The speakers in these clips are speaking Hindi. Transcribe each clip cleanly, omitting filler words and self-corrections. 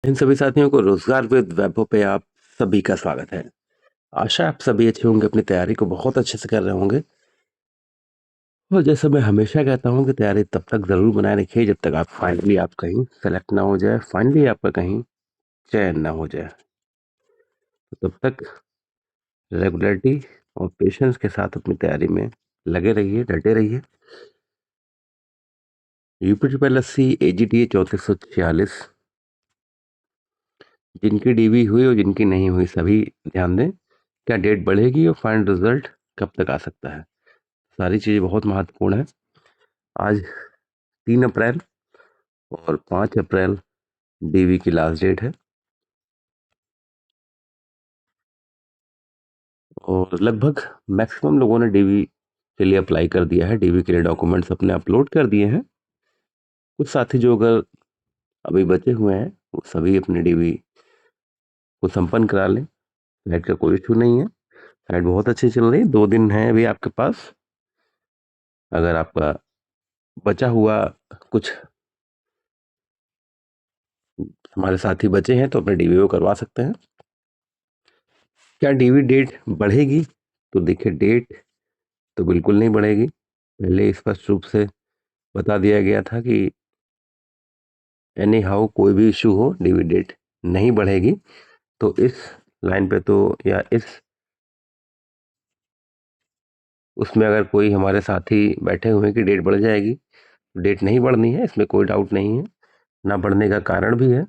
इन सभी साथियों को रोजगार विद वैभव पे आप सभी का स्वागत है। आशा आप सभी अच्छे होंगे, अपनी तैयारी को बहुत अच्छे से कर रहे होंगे। और जैसे मैं हमेशा कहता हूँ कि तैयारी तब तक जरूर बनाए रखिए जब तक आप कहीं सेलेक्ट ना हो जाए, फाइनली आपका कहीं चयन ना हो जाए। तो तब तक रेगुलरिटी और पेशेंस के साथ अपनी तैयारी में लगे रहिए, डटे रहिए। UP triple S C AGTA 3446 जिनकी डीवी हुई और जिनकी नहीं हुई सभी ध्यान दें। क्या डेट बढ़ेगी और फाइनल रिजल्ट कब तक आ सकता है? सारी चीज़ें बहुत महत्वपूर्ण है। आज 3 अप्रैल और 5 अप्रैल डीवी की लास्ट डेट है और लगभग मैक्सिमम लोगों ने डीवी के लिए अप्लाई कर दिया है, डीवी के लिए डॉक्यूमेंट्स अपने अपलोड कर दिए हैं। कुछ साथी जो अगर अभी बचे हुए हैं वो सभी अपनी डीवी को संपन्न करा लें। लाइट का कोई इशू नहीं है, लाइट बहुत अच्छी चल रही है। 2 दिन है अभी आपके पास। अगर आपका बचा हुआ कुछ हमारे साथी बचे हैं तो अपने डीवी को करवा सकते हैं। क्या डीवी डेट बढ़ेगी? तो देखिए, डेट तो बिल्कुल नहीं बढ़ेगी। पहले स्पष्ट रूप से बता दिया गया था कि एनी हाउ कोई भी इशू हो डीवी डेट नहीं बढ़ेगी। तो इस लाइन पे तो या इस उसमें अगर कोई हमारे साथी बैठे हुए हैं कि डेट बढ़ जाएगी, डेट नहीं बढ़नी है, इसमें कोई डाउट नहीं है। ना बढ़ने का कारण भी है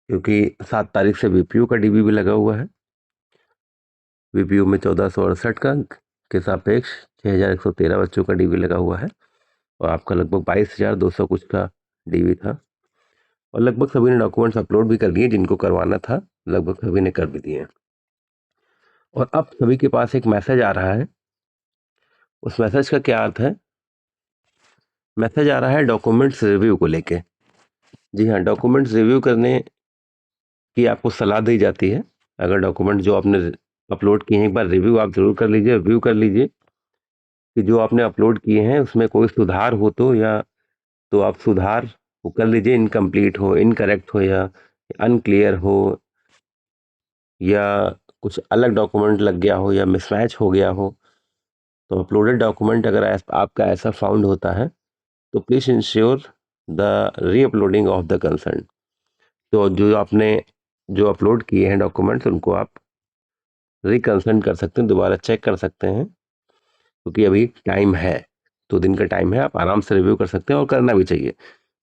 क्योंकि 7 तारीख से बीपीयू का डीवी भी लगा हुआ है। बीपीयू में 1468 का के सापेक्ष 6113 बच्चों का डीवी लगा हुआ है और आपका लगभग 22,200 कुछ का डीवी था और लगभग सभी ने डॉक्यूमेंट्स अपलोड भी कर दिए। जिनको करवाना था लगभग सभी ने कर भी दिए और अब सभी के पास एक मैसेज आ रहा है। उस मैसेज का क्या अर्थ है? मैसेज आ रहा है डॉक्यूमेंट्स रिव्यू को लेके। जी हाँ, डॉक्यूमेंट्स रिव्यू करने की आपको सलाह दी जाती है। अगर डॉक्यूमेंट जो आपने अपलोड किए हैं एक बार रिव्यू आप जरूर कर लीजिए, व्यू कर लीजिए कि जो आपने अपलोड किए हैं उसमें कोई सुधार हो तो या तो आप सुधार वो कर लीजिए, इनकम्प्लीट हो, इनकरेक्ट हो या अनक्लियर हो या कुछ अलग डॉक्यूमेंट लग गया हो या मिसमैच हो गया हो। तो अपलोडेड डॉक्यूमेंट अगर आपका ऐसा फाउंड होता है तो प्लीज इंश्योर द री अपलोडिंग ऑफ द कंसर्न। तो जो आपने जो अपलोड किए हैं डॉक्यूमेंट्स उनको आप रिकंसर्न कर सकते हैं, दोबारा चेक कर सकते हैं क्योंकि अभी टाइम है। 2 दिन का टाइम है, आप आराम से रिव्यू कर सकते हैं और करना भी चाहिए।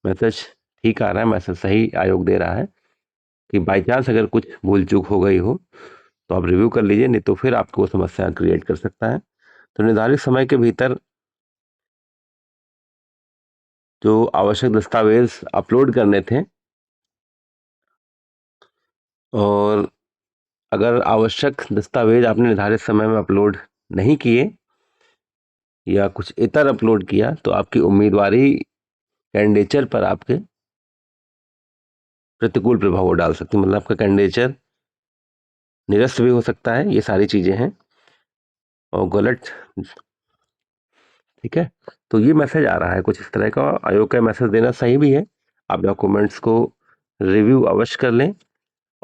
मैसेज ठीक आ रहा है, मैसेज सही आयोग दे रहा है कि बाई चांस अगर कुछ भूल चूक हो गई हो तो आप रिव्यू कर लीजिए, नहीं तो फिर आपको समस्या क्रिएट कर सकता है। तो निर्धारित समय के भीतर जो आवश्यक दस्तावेज अपलोड करने थे और अगर आवश्यक दस्तावेज आपने निर्धारित समय में अपलोड नहीं किए या कुछ इतर अपलोड किया तो आपकी उम्मीदवारी कैंडिडेचर पर आपके प्रतिकूल प्रभाव वो डाल सकती है। मतलब आपका कैंडिडेचर निरस्त भी हो सकता है। ये सारी चीजें हैं और गलत, ठीक है। तो ये मैसेज आ रहा है कुछ इस तरह का, आयोग का मैसेज देना सही भी है। आप डॉक्यूमेंट्स को रिव्यू अवश्य कर लें।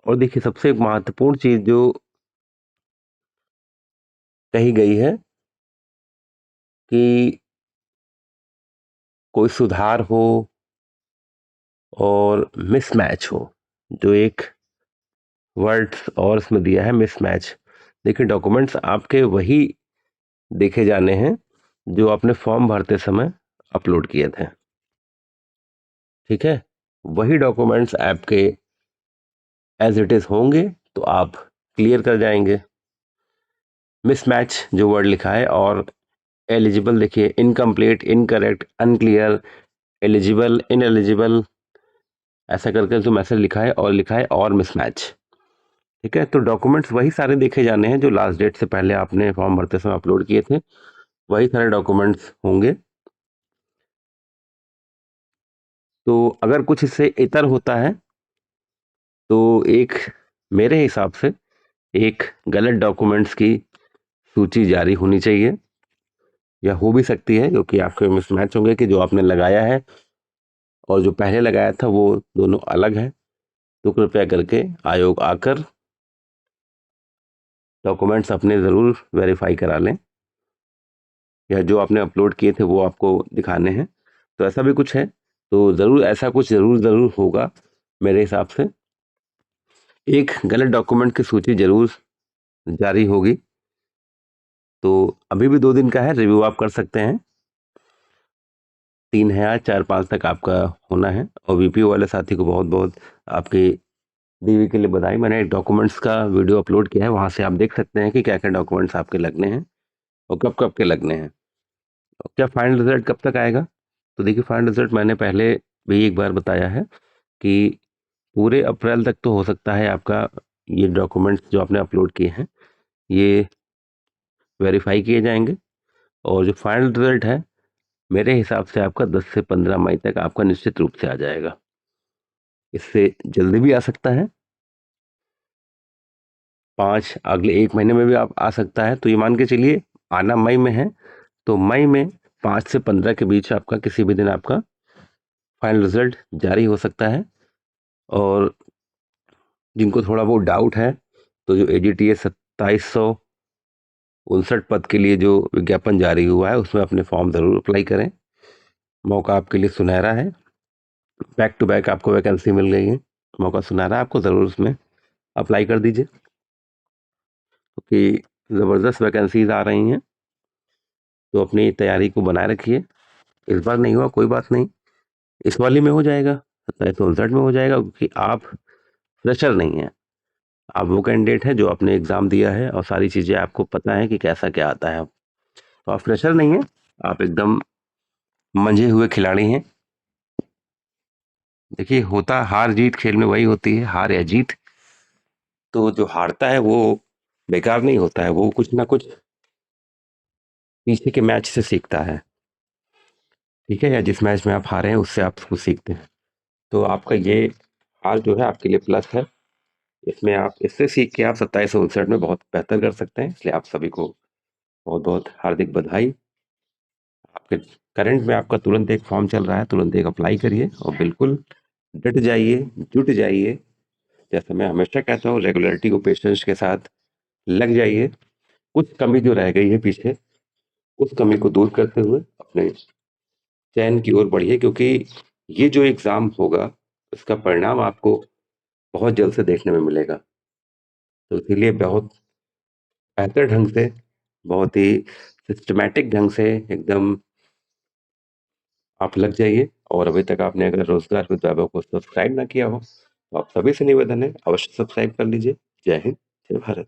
और देखिए, सबसे एक महत्वपूर्ण चीज जो कही गई है कि कोई सुधार हो और मिसमैच हो, जो एक वर्ड और इसमें दिया है मिसमैच। देखिए, डॉक्यूमेंट्स आपके वही देखे जाने हैं जो आपने फॉर्म भरते समय अपलोड किए थे, ठीक है। वही डॉक्यूमेंट्स आपके एज इट इज होंगे तो आप क्लियर कर जाएंगे। मिसमैच जो वर्ड लिखा है और एलिजिबल, देखिए incomplete, incorrect, unclear, eligible, ineligible, ऐसा करके जो मैसेज लिखा है और मिसमैच, ठीक है। तो डॉक्यूमेंट्स वही सारे देखे जाने हैं जो लास्ट डेट से पहले आपने फॉर्म भरते समय अपलोड किए थे, वही सारे डॉक्यूमेंट्स होंगे। तो अगर कुछ इससे इतर होता है तो एक, मेरे हिसाब से एक गलत डॉक्यूमेंट्स की सूची जारी होनी चाहिए या हो भी सकती है क्योंकि आपके मिसमैच होंगे कि जो आपने लगाया है और जो पहले लगाया था वो दोनों अलग है। तो कृपया करके आयोग आकर डॉक्यूमेंट्स अपने ज़रूर वेरीफाई करा लें, या जो आपने अपलोड किए थे वो आपको दिखाने हैं। तो ऐसा भी कुछ है, तो ज़रूर ऐसा कुछ ज़रूर ज़रूर होगा मेरे हिसाब से। एक गलत डॉक्यूमेंट की सूची ज़रूर जारी होगी। तो अभी भी 2 दिन का है, रिव्यू आप कर सकते हैं। 3 है आज, 4-5 तक आपका होना है। और वीपीओ वाले साथी को बहुत बहुत आपकी डीवी के लिए बधाई। मैंने एक डॉक्यूमेंट्स का वीडियो अपलोड किया है, वहाँ से आप देख सकते हैं कि क्या क्या डॉक्यूमेंट्स आपके लगने हैं और कब कब के लगने हैं। और क्या फाइनल रिजल्ट कब तक आएगा? तो देखिए, फाइनल रिजल्ट मैंने पहले भी एक बार बताया है कि पूरे अप्रैल तक तो हो सकता है आपका ये डॉक्यूमेंट्स जो आपने अपलोड किए हैं ये वेरीफाई किए जाएंगे। और जो फाइनल रिजल्ट है मेरे हिसाब से आपका 10 से 15 मई तक आपका निश्चित रूप से आ जाएगा। इससे जल्दी भी आ सकता है, 5 अगले 1 महीने में भी आप आ सकता है। तो ये मान के चलिए, आना मई में है तो मई में 5 से 15 के बीच आपका किसी भी दिन आपका फाइनल रिजल्ट जारी हो सकता है। और जिनको थोड़ा बहुत डाउट है, तो जो AGTS 2759 पद के लिए जो विज्ञापन जारी हुआ है उसमें अपने फॉर्म ज़रूर अप्लाई करें। मौका आपके लिए सुनहरा है, बैक टू बैक आपको वैकेंसी मिल गई है, मौका सुनहरा है, आपको ज़रूर उसमें अप्लाई कर दीजिए, क्योंकि ज़बरदस्त वैकेंसीज आ रही हैं। तो अपनी तैयारी को बनाए रखिए। इस बार नहीं हुआ कोई बात नहीं, इस वाली में हो जाएगा, 2759 में हो जाएगा, क्योंकि आप फ्रेशर नहीं हैं। आप वो कैंडिडेट हैं जो आपने एग्ज़ाम दिया है और सारी चीज़ें आपको पता है कि कैसा क्या आता है। तो आप फ्रेशर नहीं हैं, आप एकदम मंझे हुए खिलाड़ी हैं। देखिए, होता हार जीत खेल में वही होती है, हार या जीत। तो जो हारता है वो बेकार नहीं होता है, वो कुछ ना कुछ पीछे के मैच से सीखता है, ठीक है, या जिस मैच में आप हारे हैं उससे आप कुछ सीखते हैं। तो आपका ये हार जो है आपके लिए प्लस है, इसमें आप इससे सीख के आप 2759 में बहुत बेहतर कर सकते हैं। इसलिए आप सभी को बहुत बहुत हार्दिक बधाई। आपके करंट में आपका तुरंत एक फॉर्म चल रहा है, तुरंत एक अप्लाई करिए और बिल्कुल डट जाइए, जुट जाइए। जैसे मैं हमेशा कहता हूँ, रेगुलरिटी को पेशेंस के साथ लग जाइए। कुछ कमी जो रह गई है पीछे, उस कमी को दूर करते हुए अपने चयन की ओर बढ़िए, क्योंकि ये जो एग्ज़ाम होगा उसका परिणाम आपको बहुत जल्द से देखने में मिलेगा। तो इसीलिए बहुत बेहतर ढंग से, बहुत ही सिस्टमैटिक ढंग से एकदम आप लग जाइए। और अभी तक आपने अगर रोजगार विद वैभव को सब्सक्राइब ना किया हो तो आप सभी से निवेदन है, अवश्य सब्सक्राइब कर लीजिए। जय हिंद, जय भारत।